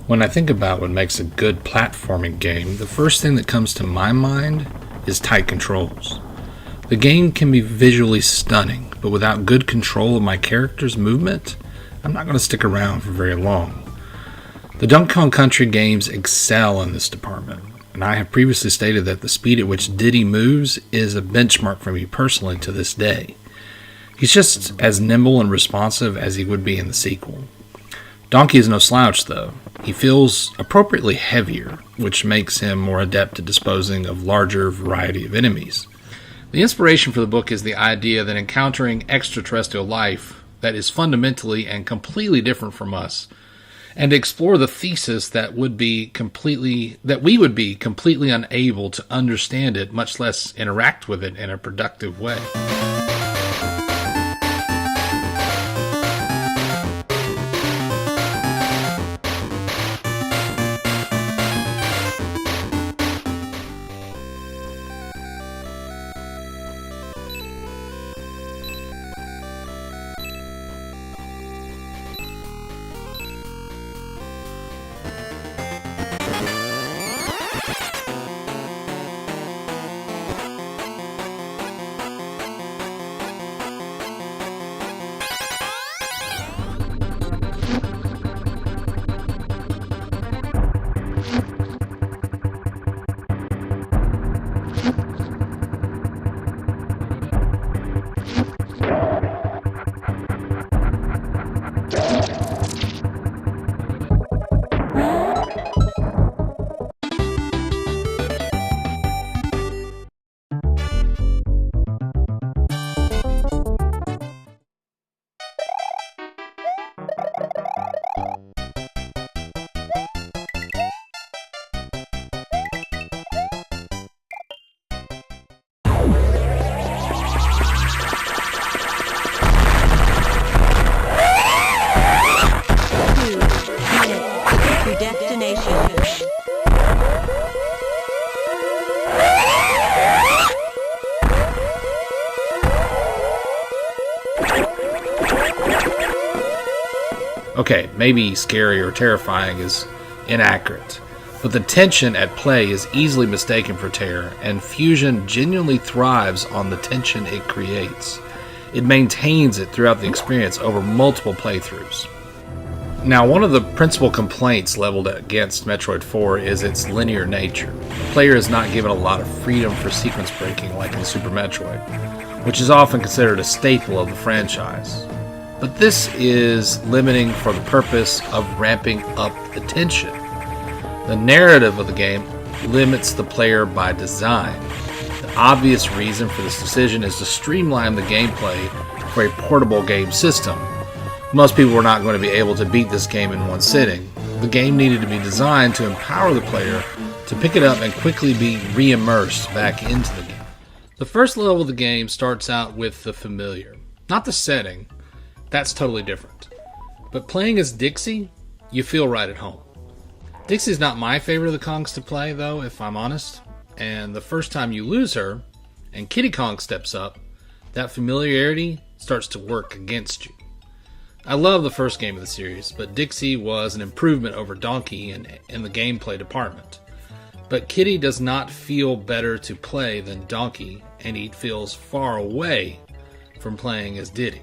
When I think about what makes a good platforming game, the first thing that comes to my mind is tight controls. The game can be visually stunning, but without good control of my character's movement, I'm not going to stick around for very long. The Donkey Kong Country games excel in this department, and I have previously stated that the speed at which Diddy moves is a benchmark for me personally to this day. He's just as nimble and responsive as he would be in the sequel. Donkey is no slouch, though. He feels appropriately heavier, which makes him more adept at disposing of larger variety of enemies. The inspiration for the book is the idea that encountering extraterrestrial life that is fundamentally and completely different from us, and to explore the thesis that we would be completely unable to understand it, much less interact with it in a productive way. Okay, maybe scary or terrifying is inaccurate, but the tension at play is easily mistaken for terror, and Fusion genuinely thrives on the tension it creates. It maintains it throughout the experience over multiple playthroughs. Now, one of the principal complaints leveled against Metroid 4 is its linear nature. The player is not given a lot of freedom for sequence breaking like in Super Metroid, which is often considered a staple of the franchise. But this is limiting for the purpose of ramping up the tension. The narrative of the game limits the player by design. The obvious reason for this decision is to streamline the gameplay for a portable game system. Most people were not going to be able to beat this game in one sitting. The game needed to be designed to empower the player to pick it up and quickly be re-immersed back into the game. The first level of the game starts out with the familiar, not the setting. That's totally different. But playing as Dixie, you feel right at home. Dixie's not my favorite of the Kongs to play, though, if I'm honest. And the first time you lose her, and Kiddy Kong steps up, that familiarity starts to work against you. I love the first game of the series, but Dixie was an improvement over Donkey in the gameplay department. But Kiddy does not feel better to play than Donkey, and he feels far away from playing as Diddy.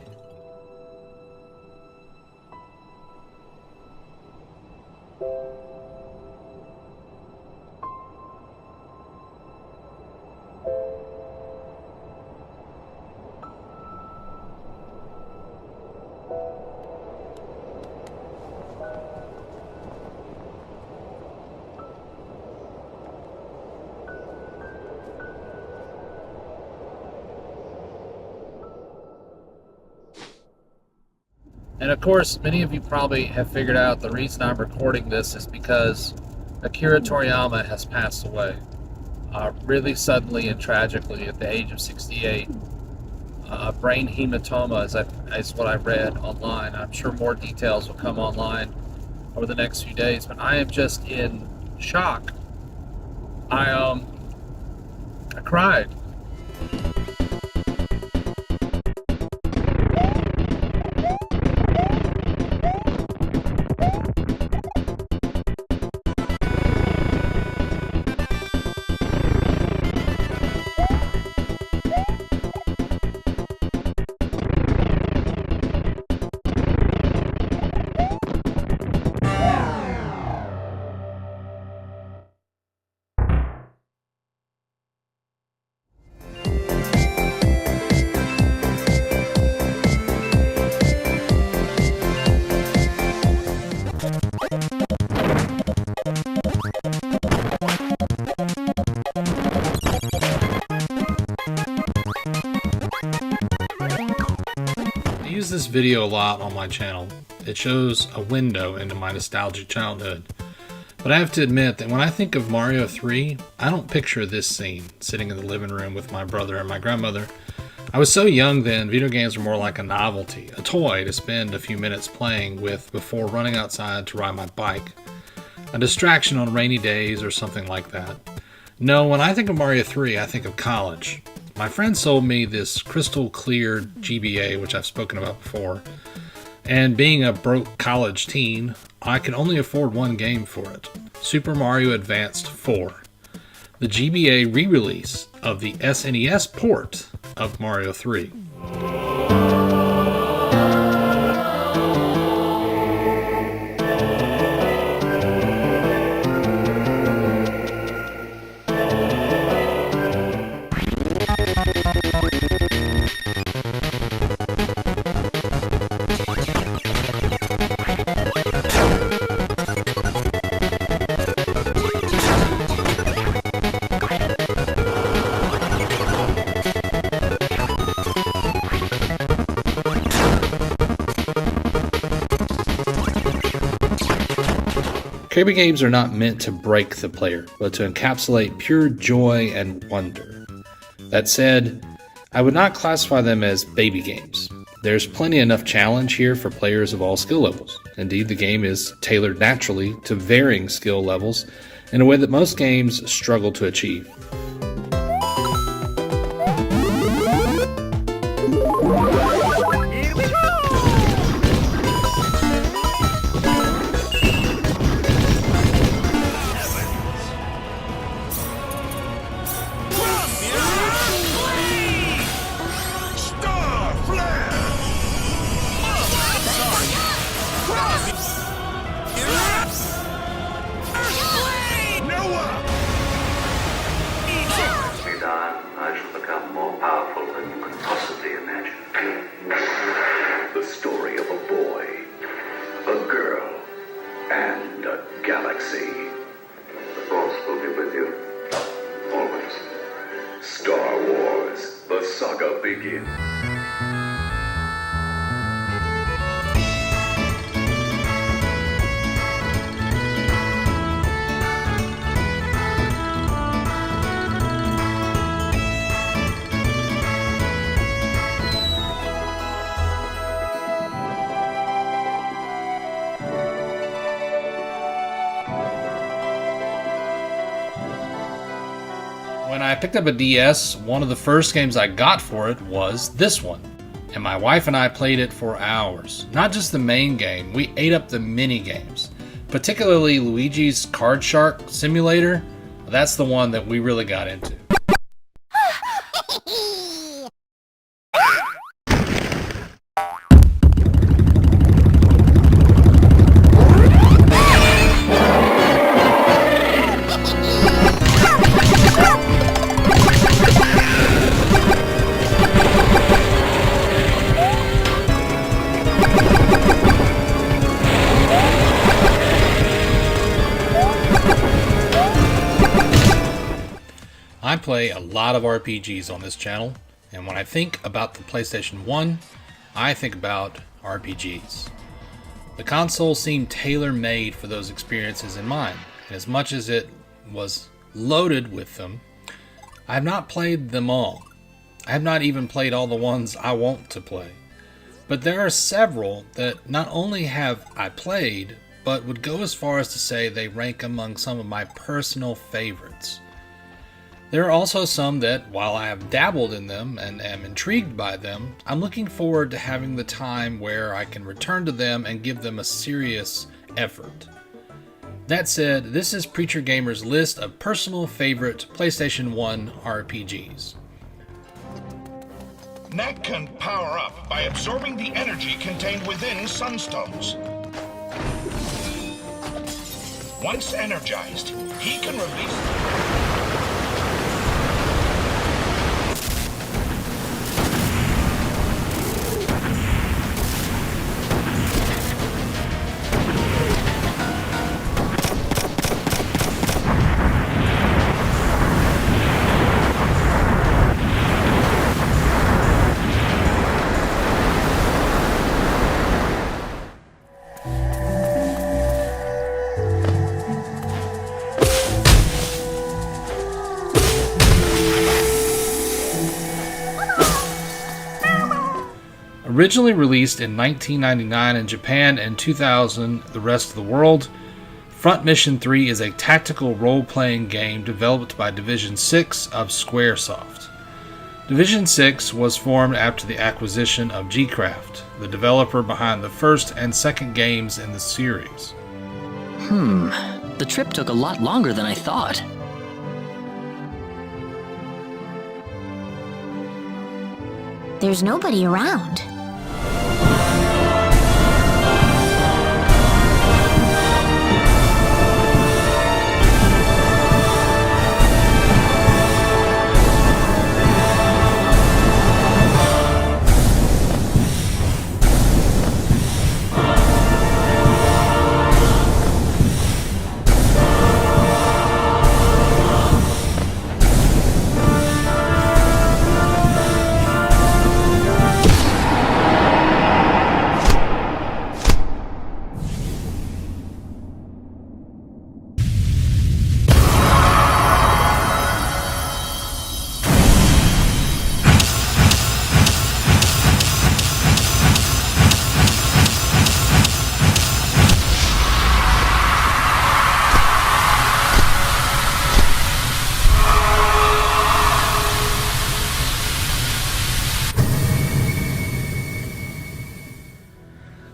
And of course, many of you probably have figured out the reason I'm recording this is because Akira Toriyama has passed away, really suddenly and tragically at the age of 68. Brain hematoma is what I read online. I'm sure more details will come online over the next few days, but I am just in shock. I cried. I use this video a lot on my channel. It shows a window into my nostalgic childhood. But I have to admit that when I think of Mario 3, I don't picture this scene, sitting in the living room with my brother and my grandmother. I was so young then, video games were more like a novelty, a toy to spend a few minutes playing with before running outside to ride my bike. A distraction on rainy days or something like that. No, when I think of Mario 3, I think of college. My friend sold me this crystal clear GBA, which I've spoken about before, and being a broke college teen, I could only afford one game for it, Super Mario Advanced 4, the GBA re-release of the SNES port of Mario 3. Kirby games are not meant to break the player, but to encapsulate pure joy and wonder. That said, I would not classify them as baby games. There's plenty enough challenge here for players of all skill levels. Indeed, the game is tailored naturally to varying skill levels in a way that most games struggle to achieve. The story of a boy, a girl, and a galaxy. The Force will be with you, always. Star Wars, the saga begins. When I picked up a DS, one of the first games I got for it was this one. And my wife and I played it for hours. Not just the main game, we ate up the mini games. Particularly Luigi's Card Shark Simulator. That's the one that we really got into. I play a lot of RPGs on this channel, and when I think about the PlayStation 1, I think about RPGs. The console seemed tailor-made for those experiences in mind, and as much as it was loaded with them, I have not played them all. I have not even played all the ones I want to play. But there are several that not only have I played, but would go as far as to say they rank among some of my personal favorites. There are also some that, while I have dabbled in them and am intrigued by them, I'm looking forward to having the time where I can return to them and give them a serious effort. That said, this is Preacher Gamer's list of personal favorite PlayStation 1 RPGs. Knack can power up by absorbing the energy contained within sunstones. Once energized, he can release... Originally released in 1999 in Japan and 2000 the rest of the world, Front Mission 3 is a tactical role-playing game developed by Division 6 of Squaresoft. Division 6 was formed after the acquisition of G-Craft, the developer behind the first and second games in the series. The trip took a lot longer than I thought. There's nobody around.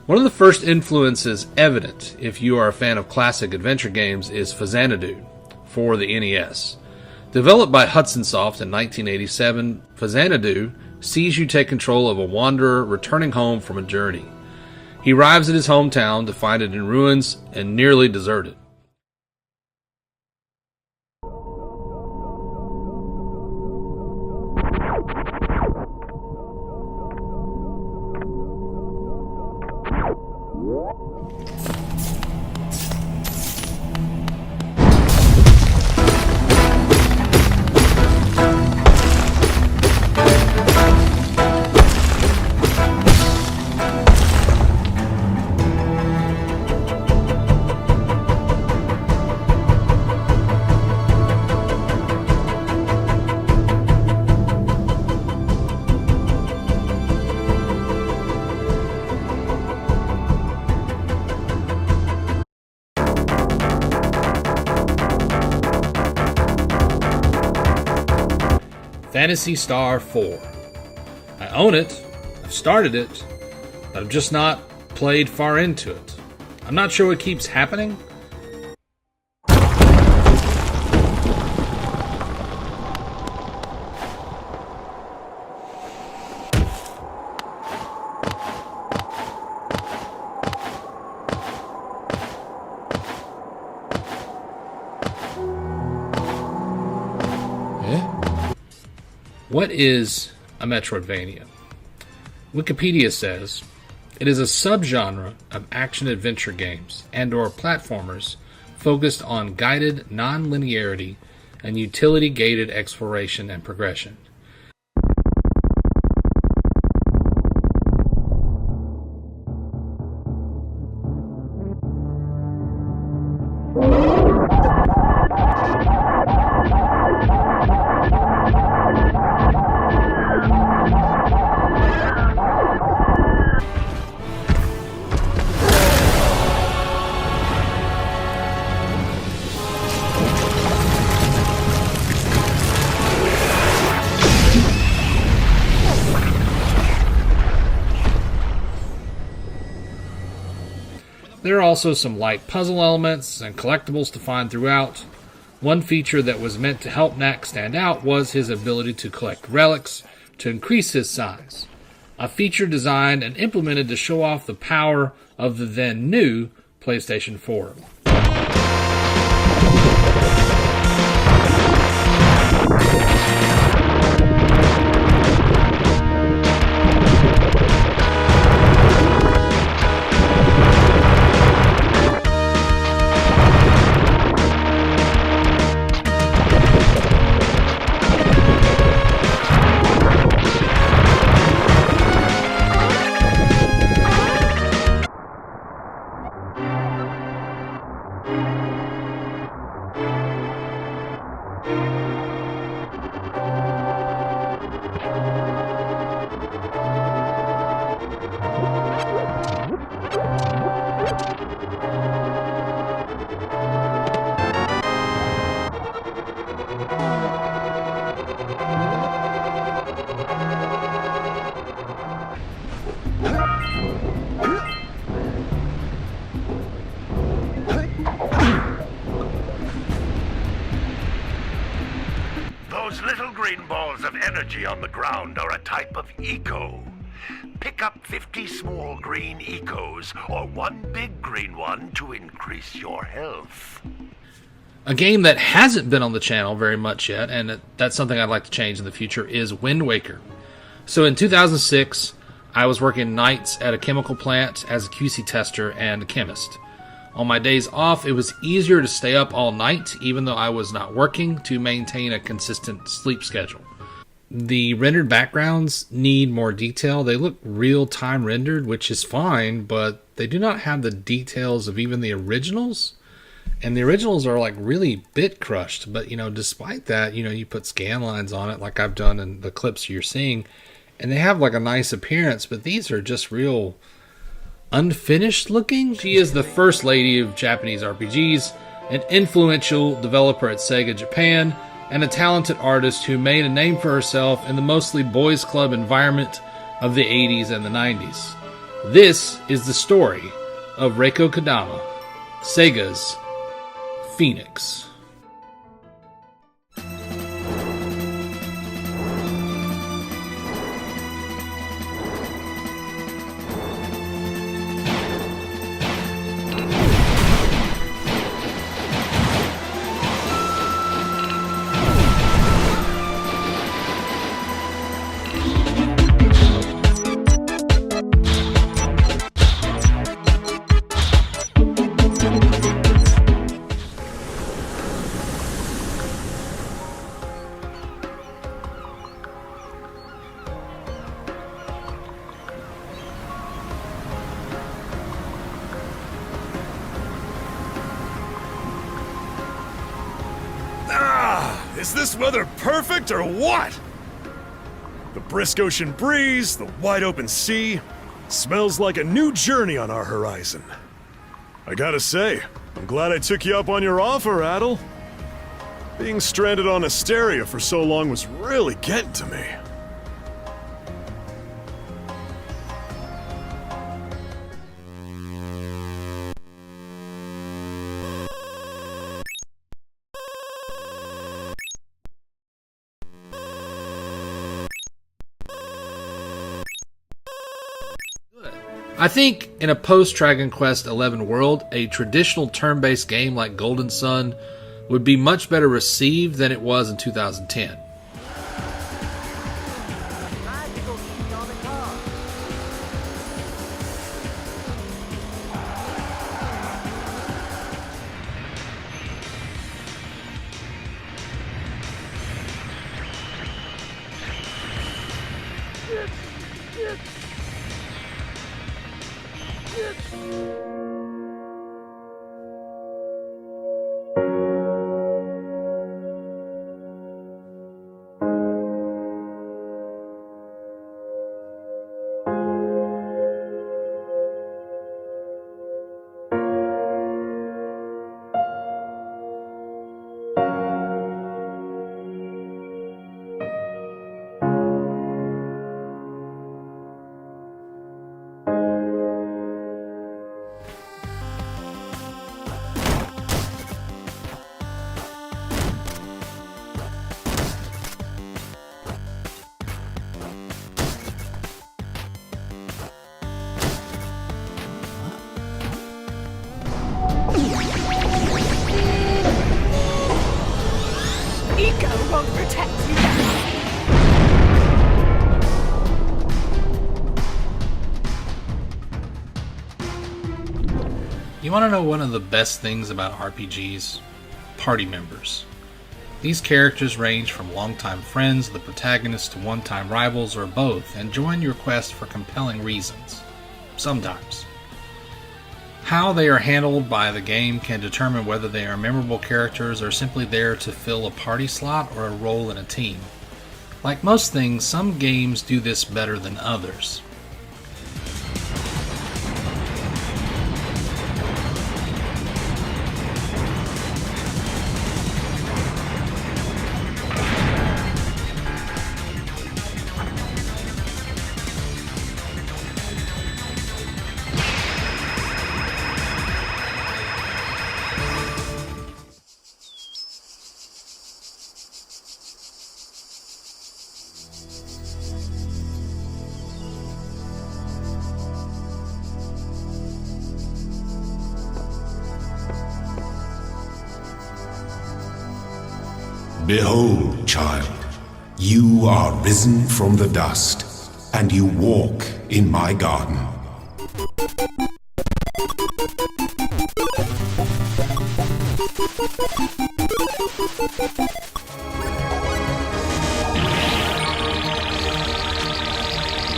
One of the first influences evident if you are a fan of classic adventure games is Faxanadu for the NES. Developed by Hudson Soft in 1987, Faxanadu sees you take control of a wanderer returning home from a journey. He arrives at his hometown to find it in ruins and nearly deserted. Phantasy Star 4. I own it, I've started it, but I've just not played far into it. I'm not sure what keeps happening. What is a Metroidvania? Wikipedia says, it is a subgenre of action-adventure games and/or platformers focused on guided non-linearity and utility-gated exploration and progression. There are also some light puzzle elements and collectibles to find throughout. One feature that was meant to help Knack stand out was his ability to collect relics to increase his size. A feature designed and implemented to show off the power of the then new PlayStation 4. Those little green balls of energy on the ground are a type of eco. Pick up 50 small green ecos or one big green one to increase your health. A game that hasn't been on the channel very much yet, and that's something I'd like to change in the future, is Wind Waker. So in 2006, I was working nights at a chemical plant as a QC tester and a chemist. On my days off, it was easier to stay up all night, even though I was not working, to maintain a consistent sleep schedule. The rendered backgrounds need more detail. They look real-time rendered, which is fine, but they do not have the details of even the originals. And the originals are like really bit crushed, but despite that, you put scan lines on it like I've done in the clips you're seeing, and they have like a nice appearance, but these are just real unfinished looking. She is the first lady of Japanese RPGs, an influential developer at Sega Japan, and a talented artist who made a name for herself in the mostly boys club environment of the 80s and the 90s. This is the story of Reiko Kodama, Sega's Phoenix. Is this weather perfect or what? The brisk ocean breeze, the wide open sea, smells like a new journey on our horizon. I gotta say, I'm glad I took you up on your offer, Adel. Being stranded on Asteria for so long was really getting to me. I think in a post-Dragon Quest XI world, a traditional turn-based game like Golden Sun would be much better received than it was in 2010. want to know one of the best things about RPGs? Party members. These characters range from longtime friends of the protagonist to one-time rivals or both, and join your quest for compelling reasons. Sometimes. How they are handled by the game can determine whether they are memorable characters or simply there to fill a party slot or a role in a team. Like most things, some games do this better than others. Behold, child, you are risen from the dust, and you walk in my garden.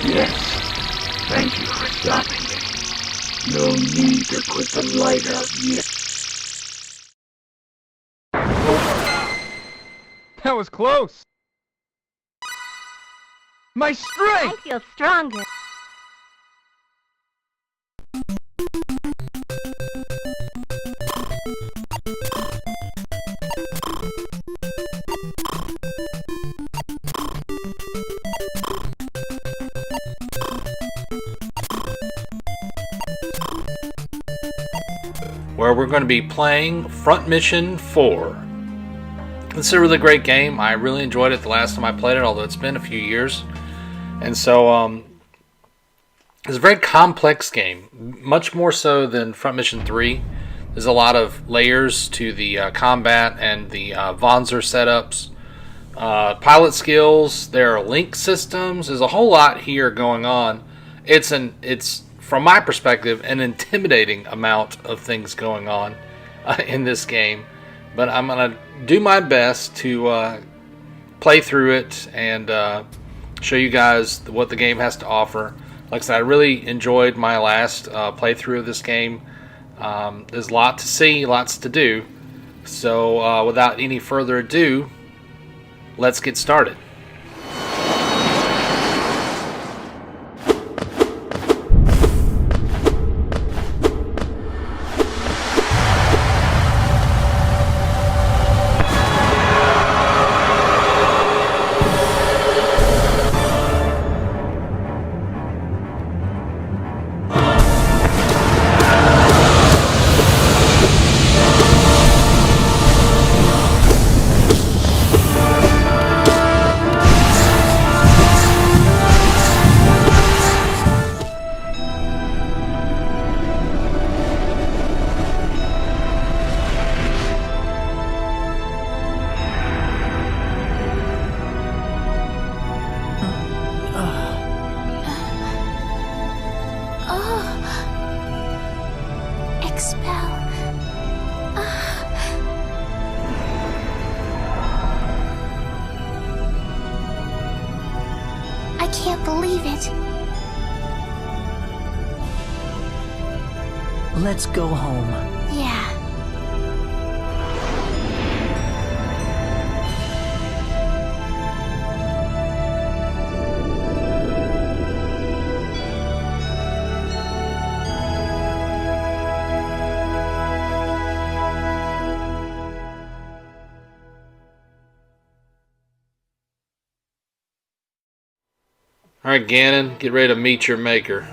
Yes, thank you for stopping me. No need to put the light out yet. That was close! My strength! I feel stronger. Where we're going to be playing Front Mission 4. This is a really great game. I really enjoyed it the last time I played it, although it's been a few years. And so, it's a very complex game, much more so than Front Mission 3. There's a lot of layers to the combat and the Vonzer setups. Pilot skills, there are link systems. There's a whole lot here going on. It's from my perspective, an intimidating amount of things going on in this game. But I'm going to do my best to play through it and show you guys what the game has to offer. Like I said, I really enjoyed my last playthrough of this game. There's a lot to see, lots to do. So without any further ado, let's get started. I can't believe it. Let's go home. Yeah. Alright, Ganon, get ready to meet your maker.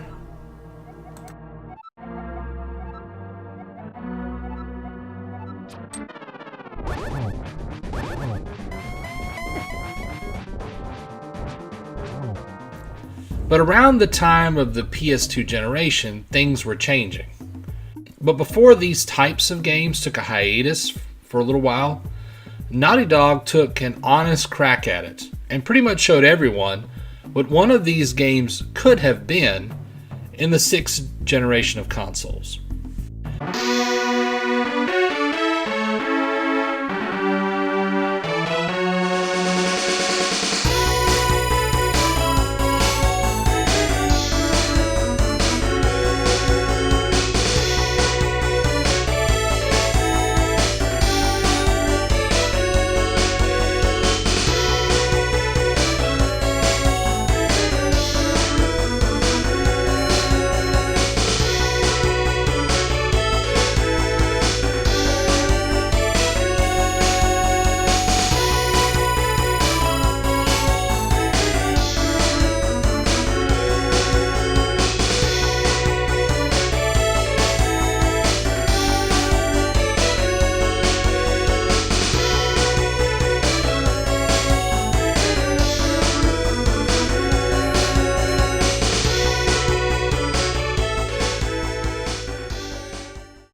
But around the time of the PS2 generation, things were changing. But before these types of games took a hiatus for a little while, Naughty Dog took an honest crack at it and pretty much showed everyone what one of these games could have been in the 6th generation of consoles. Bye.